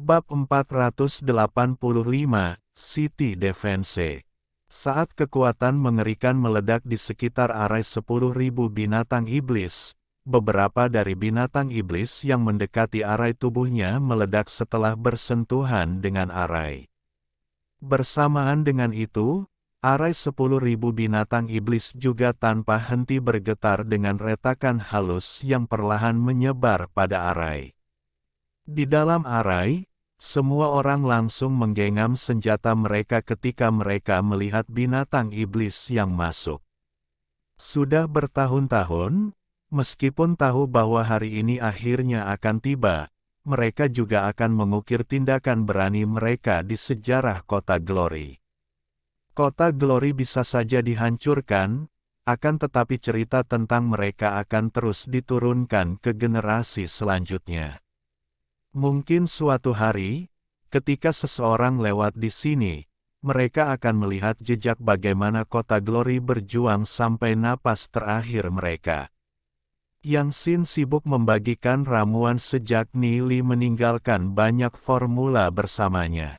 Bab 485, City Defense. Saat kekuatan mengerikan meledak di sekitar arai 10.000 binatang iblis, beberapa dari binatang iblis yang mendekati arai tubuhnya meledak setelah bersentuhan dengan arai. Bersamaan dengan itu, arai 10.000 binatang iblis juga tanpa henti bergetar dengan retakan halus yang perlahan menyebar pada arai. Di dalam arai, semua orang langsung menggenggam senjata mereka ketika mereka melihat binatang iblis yang masuk. Sudah bertahun-tahun, meskipun tahu bahwa hari ini akhirnya akan tiba, mereka juga akan mengukir tindakan berani mereka di sejarah Kota Glory. Kota Glory bisa saja dihancurkan, akan tetapi cerita tentang mereka akan terus diturunkan ke generasi selanjutnya. Mungkin suatu hari, ketika seseorang lewat di sini, mereka akan melihat jejak bagaimana Kota Glory berjuang sampai napas terakhir mereka. Yang Sin sibuk membagikan ramuan sejak Nili meninggalkan banyak formula bersamanya.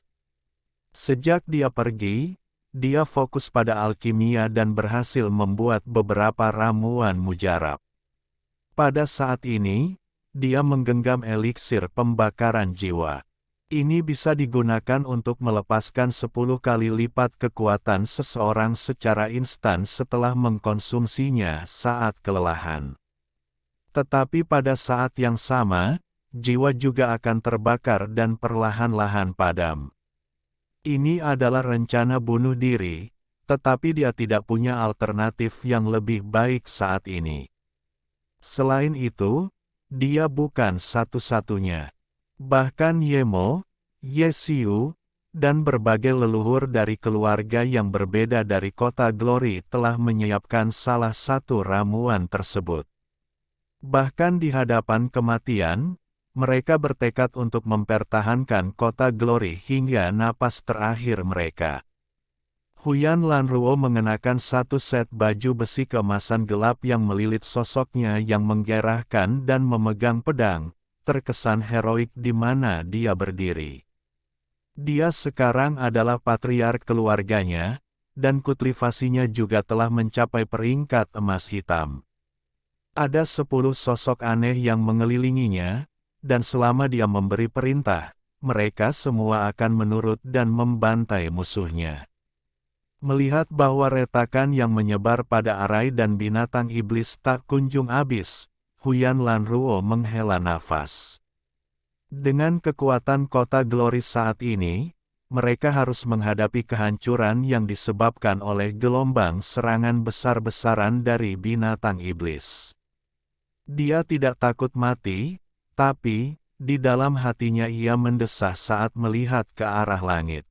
Sejak dia pergi, dia fokus pada alkimia dan berhasil membuat beberapa ramuan mujarab. Pada saat ini, dia menggenggam eliksir pembakaran jiwa. Ini bisa digunakan untuk melepaskan 10 kali lipat kekuatan seseorang secara instan setelah mengkonsumsinya saat kelelahan. Tetapi pada saat yang sama, jiwa juga akan terbakar dan perlahan-lahan padam. Ini adalah rencana bunuh diri, tetapi dia tidak punya alternatif yang lebih baik saat ini. Selain itu, dia bukan satu-satunya. Bahkan Yemo, Yesiu, dan berbagai leluhur dari keluarga yang berbeda dari Kota Glory telah menyiapkan salah satu ramuan tersebut. Bahkan di hadapan kematian, mereka bertekad untuk mempertahankan Kota Glory hingga napas terakhir mereka. Huyan Lanruo mengenakan satu set baju besi keemasan gelap yang melilit sosoknya yang menggerahkan dan memegang pedang, terkesan heroik di mana dia berdiri. Dia sekarang adalah patriark keluarganya, dan kultivasinya juga telah mencapai peringkat emas hitam. Ada 10 sosok aneh yang mengelilinginya, dan selama dia memberi perintah, mereka semua akan menurut dan membantai musuhnya. Melihat bahwa retakan yang menyebar pada arai dan binatang iblis tak kunjung habis, Huyan Lanruo menghela nafas. Dengan kekuatan Kota Glory saat ini, mereka harus menghadapi kehancuran yang disebabkan oleh gelombang serangan besar-besaran dari binatang iblis. Dia tidak takut mati, tapi, di dalam hatinya ia mendesah saat melihat ke arah langit.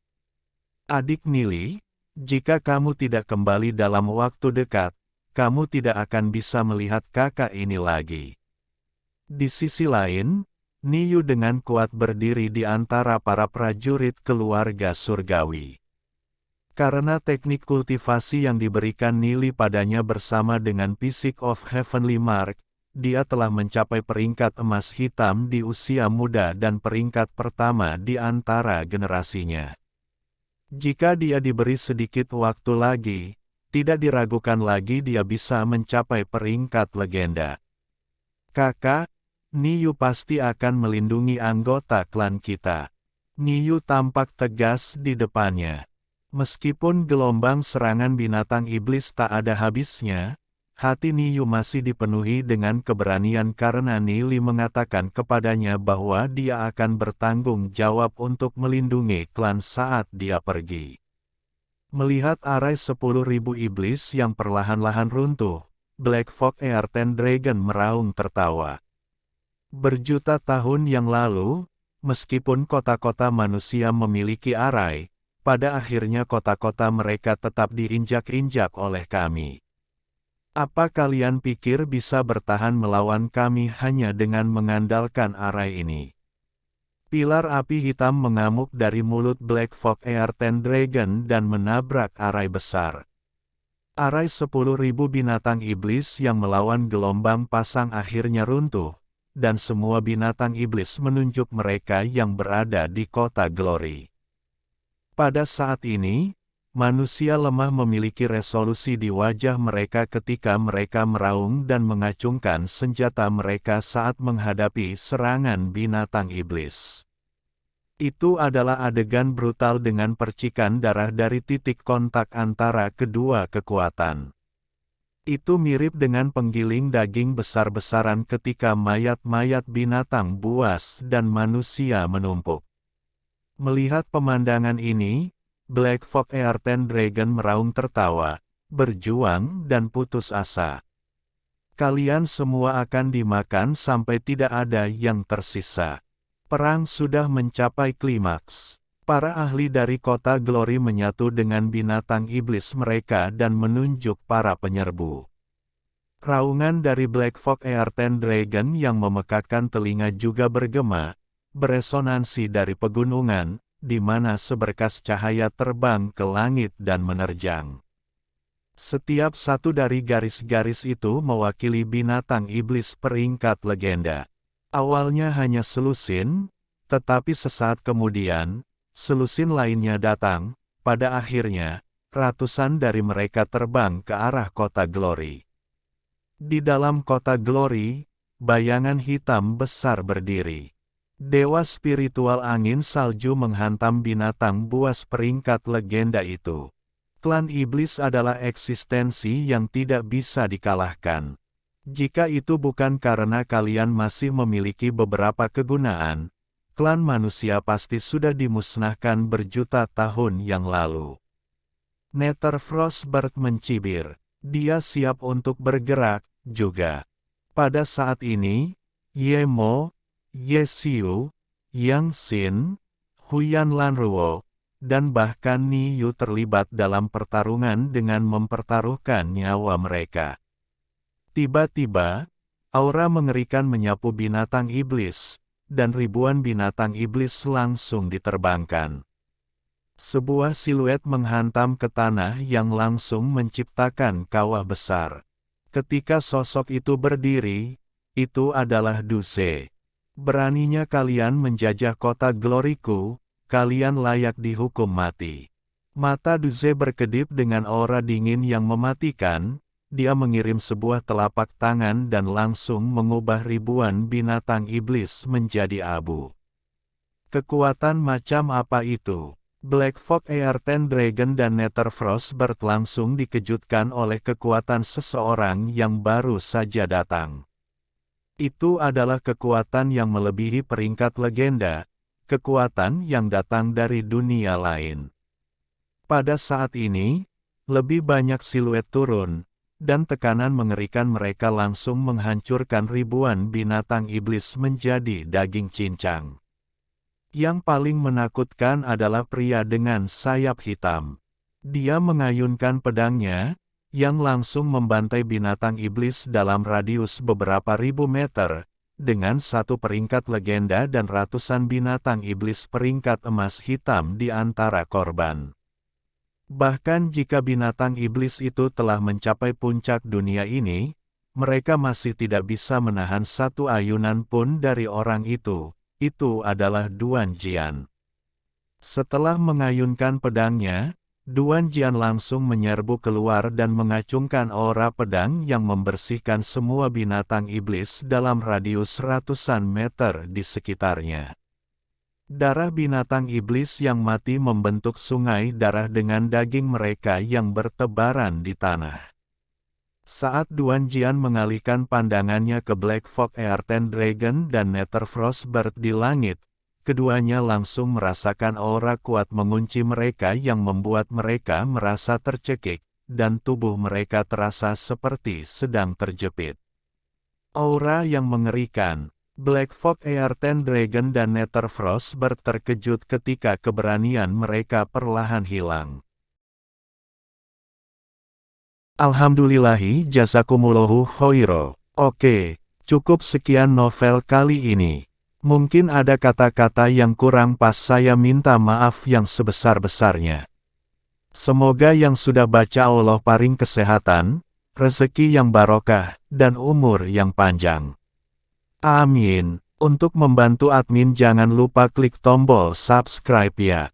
Adik Nili, jika kamu tidak kembali dalam waktu dekat, kamu tidak akan bisa melihat kakak ini lagi. Di sisi lain, Niyu dengan kuat berdiri di antara para prajurit keluarga surgawi. Karena teknik kultivasi yang diberikan Nili padanya bersama dengan Physic of Heavenly Mark, dia telah mencapai peringkat emas hitam di usia muda dan peringkat pertama di antara generasinya. Jika dia diberi sedikit waktu lagi, tidak diragukan lagi dia bisa mencapai peringkat legenda. Kakak, Niyu pasti akan melindungi anggota klan kita. Niyu tampak tegas di depannya. Meskipun gelombang serangan binatang iblis tak ada habisnya, hati Niyu masih dipenuhi dengan keberanian karena Nili mengatakan kepadanya bahwa dia akan bertanggung jawab untuk melindungi klan saat dia pergi. Melihat arai 10.000 iblis yang perlahan-lahan runtuh, Black Fog Earthen Dragon meraung tertawa. Berjuta tahun yang lalu, meskipun kota-kota manusia memiliki arai, pada akhirnya kota-kota mereka tetap diinjak-injak oleh kami. Apa kalian pikir bisa bertahan melawan kami hanya dengan mengandalkan arai ini? Pilar api hitam mengamuk dari mulut Black Fog Earthen Dragon dan menabrak arai besar. Arai 10.000 binatang iblis yang melawan gelombang pasang akhirnya runtuh, dan semua binatang iblis menunjuk mereka yang berada di kota Glory. Pada saat ini, manusia lemah memiliki resolusi di wajah mereka ketika mereka meraung dan mengacungkan senjata mereka saat menghadapi serangan binatang iblis. Itu adalah adegan brutal dengan percikan darah dari titik kontak antara kedua kekuatan. Itu mirip dengan penggiling daging besar-besaran ketika mayat-mayat binatang buas dan manusia menumpuk. Melihat pemandangan ini, Black Fox Earthen Dragon meraung tertawa, berjuang dan putus asa. Kalian semua akan dimakan sampai tidak ada yang tersisa. Perang sudah mencapai klimaks. Para ahli dari kota Glory menyatu dengan binatang iblis mereka dan menunjuk para penyerbu. Raungan dari Black Fox Earthen Dragon yang memekakkan telinga juga bergema, beresonansi dari pegunungan, di mana seberkas cahaya terbang ke langit dan menerjang. Setiap satu dari garis-garis itu mewakili binatang iblis peringkat legenda. Awalnya hanya selusin, tetapi sesaat kemudian, selusin lainnya datang. Pada akhirnya, ratusan dari mereka terbang ke arah kota Glory. Di dalam kota Glory, bayangan hitam besar berdiri. Dewa spiritual angin salju menghantam binatang buas peringkat legenda itu. Klan iblis adalah eksistensi yang tidak bisa dikalahkan. Jika itu bukan karena kalian masih memiliki beberapa kegunaan, klan manusia pasti sudah dimusnahkan berjuta tahun yang lalu. Nether Frostbird mencibir. Dia siap untuk bergerak, juga. Pada saat ini, Yemo, Yesiu, Yang Xin, Huyan Lanruo, dan bahkan Niyu terlibat dalam pertarungan dengan mempertaruhkan nyawa mereka. Tiba-tiba, aura mengerikan menyapu binatang iblis, dan ribuan binatang iblis langsung diterbangkan. Sebuah siluet menghantam ke tanah yang langsung menciptakan kawah besar. Ketika sosok itu berdiri, itu adalah Duse. Beraninya kalian menjajah kota Glory-ku, kalian layak dihukum mati. Mata Duse berkedip dengan aura dingin yang mematikan. Dia mengirim sebuah telapak tangan dan langsung mengubah ribuan binatang iblis menjadi abu. Kekuatan macam apa itu? Black Fox Earthen Dragon dan Nether Frostbird langsung dikejutkan oleh kekuatan seseorang yang baru saja datang. Itu adalah kekuatan yang melebihi peringkat legenda, kekuatan yang datang dari dunia lain. Pada saat ini, lebih banyak siluet turun, dan tekanan mengerikan mereka langsung menghancurkan ribuan binatang iblis menjadi daging cincang. Yang paling menakutkan adalah pria dengan sayap hitam. Dia mengayunkan pedangnya, yang langsung membantai binatang iblis dalam radius beberapa ribu meter, dengan satu peringkat legenda dan ratusan binatang iblis peringkat emas hitam di antara korban. Bahkan jika binatang iblis itu telah mencapai puncak dunia ini, mereka masih tidak bisa menahan satu ayunan pun dari orang itu adalah Duan Jian. Setelah mengayunkan pedangnya, Duan Jian langsung menyerbu keluar dan mengacungkan aura pedang yang membersihkan semua binatang iblis dalam radius ratusan meter di sekitarnya. Darah binatang iblis yang mati membentuk sungai darah dengan daging mereka yang bertebaran di tanah. Saat Duan Jian mengalihkan pandangannya ke Black Fox Earthen Dragon dan Nether Frostbird di langit, keduanya langsung merasakan aura kuat mengunci mereka yang membuat mereka merasa tercekik, dan tubuh mereka terasa seperti sedang terjepit. Aura yang mengerikan. Black Fox Earthen Dragon dan Nether Frostbird terkejut ketika keberanian mereka perlahan hilang. Alhamdulillahi jazakumullahu khairo. Oke, cukup sekian novel kali ini. Mungkin ada kata-kata yang kurang pas, saya minta maaf yang sebesar-besarnya. Semoga yang sudah baca Allah paring kesehatan, rezeki yang barokah, dan umur yang panjang. Amin. Untuk membantu admin jangan lupa klik tombol subscribe ya.